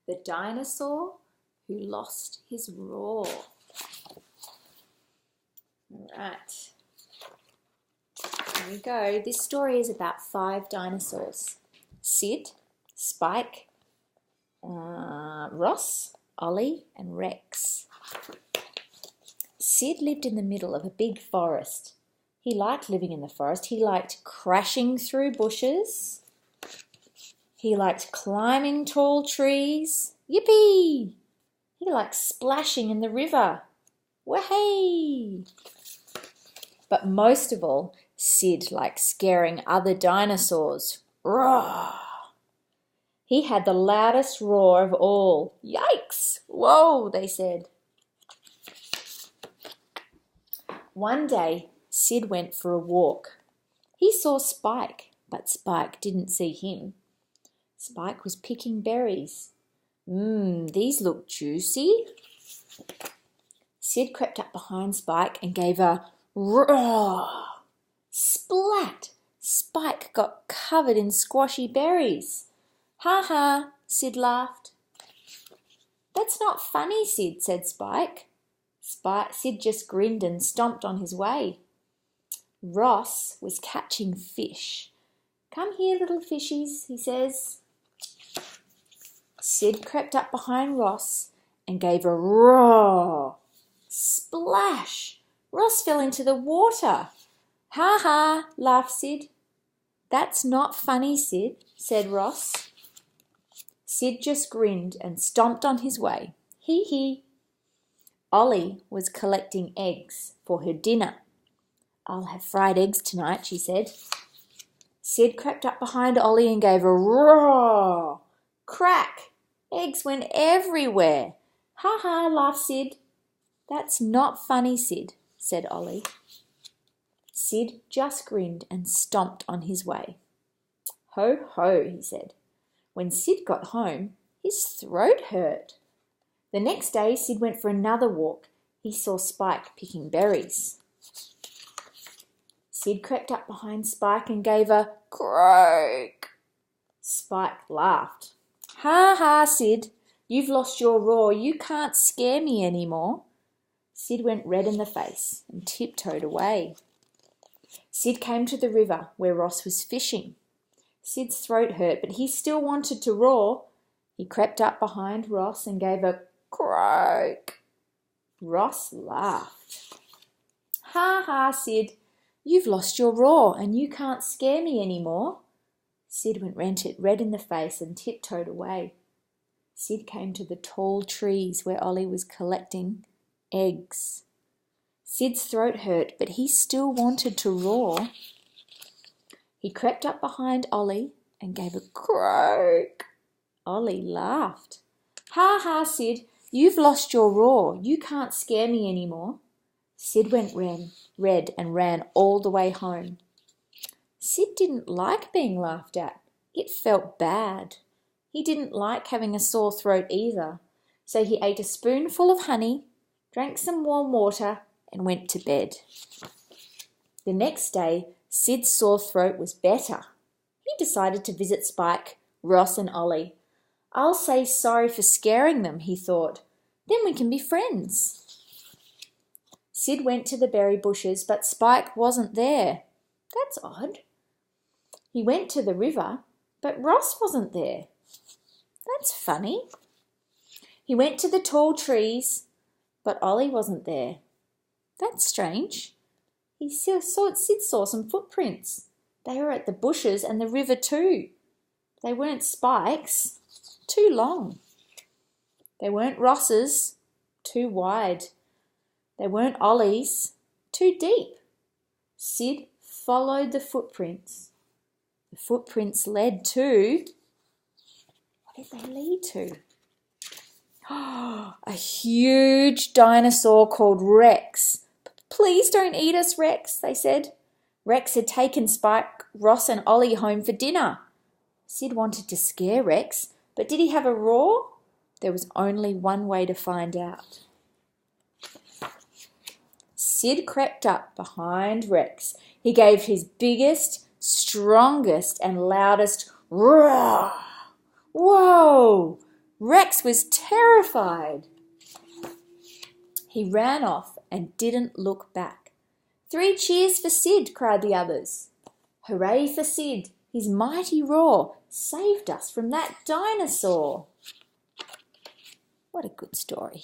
The Dinosaur Who Lost His Roar. All right. Here we go. This story is about 5 dinosaurs. Sid, Spike, Ross, Ollie and Rex. Sid lived in the middle of a big forest. He liked living in the forest. He liked crashing through bushes. He liked climbing tall trees. Yippee! He liked splashing in the river. Wahey! But most of all, Sid liked scaring other dinosaurs. Roar! He had the loudest roar of all. Yikes! Whoa, they said. One day, Sid went for a walk. He saw Spike, but Spike didn't see him. Spike was picking berries. These look juicy. Sid crept up behind Spike and gave a roar. Splat! Spike got covered in squashy berries. Ha ha, Sid laughed. That's not funny, Sid, said Spike. Sid just grinned and stomped on his way. Ross was catching fish. Come here, little fishies, he says. Sid crept up behind Ross and gave a roar. Splash! Ross fell into the water. Ha ha, laughed Sid. That's not funny, Sid, said Ross. Sid just grinned and stomped on his way. Hee hee. Ollie was collecting eggs for her dinner. I'll have fried eggs tonight, she said. Sid crept up behind Ollie and gave a roar. Crack! Eggs went everywhere. Ha ha, laughed Sid. That's not funny, Sid, said Ollie. Sid just grinned and stomped on his way. Ho ho, he said. When Sid got home, his throat hurt. The next day, Sid went for another walk. He saw Spike picking berries. Sid crept up behind Spike and gave a croak. Spike laughed. Ha ha, Sid, you've lost your roar. You can't scare me anymore. Sid went red in the face and tiptoed away. Sid came to the river where Ross was fishing. Sid's throat hurt, but he still wanted to roar. He crept up behind Ross and gave a croak. Ross laughed. Ha ha, Sid, you've lost your roar and you can't scare me anymore. Sid went red in the face and tiptoed away. Sid came to the tall trees where Ollie was collecting eggs. Sid's throat hurt, but he still wanted to roar. He crept up behind Ollie and gave a croak. Ollie laughed. Ha ha, Sid, you've lost your roar. You can't scare me anymore. Sid went red and ran all the way home. Sid didn't like being laughed at. It felt bad. He didn't like having a sore throat either, so he ate a spoonful of honey, drank some warm water, and went to bed. The next day, Sid's sore throat was better. He decided to visit Spike, Ross and Ollie. I'll say sorry for scaring them, he thought. Then we can be friends. Sid went to the berry bushes, but Spike wasn't there. That's odd. He went to the river, but Ross wasn't there. That's funny. He went to the tall trees, but Ollie wasn't there. That's strange. Sid saw some footprints. They were at the bushes and the river too. They weren't Spike's. Too long. They weren't Ross's. Too wide. They weren't Ollie's. Too deep. Sid followed the footprints. The footprints led to... What did they lead to? A huge dinosaur called Rex. Please don't eat us, Rex, they said. Rex had taken Spike, Ross and Ollie home for dinner. Sid wanted to scare Rex, but did he have a roar? There was only one way to find out. Sid crept up behind Rex. He gave his biggest, strongest and loudest roar. Whoa! Rex was terrified. He ran off and didn't look back. 3 cheers for Sid, cried the others. Hooray for Sid! His mighty roar saved us from that dinosaur. What a good story.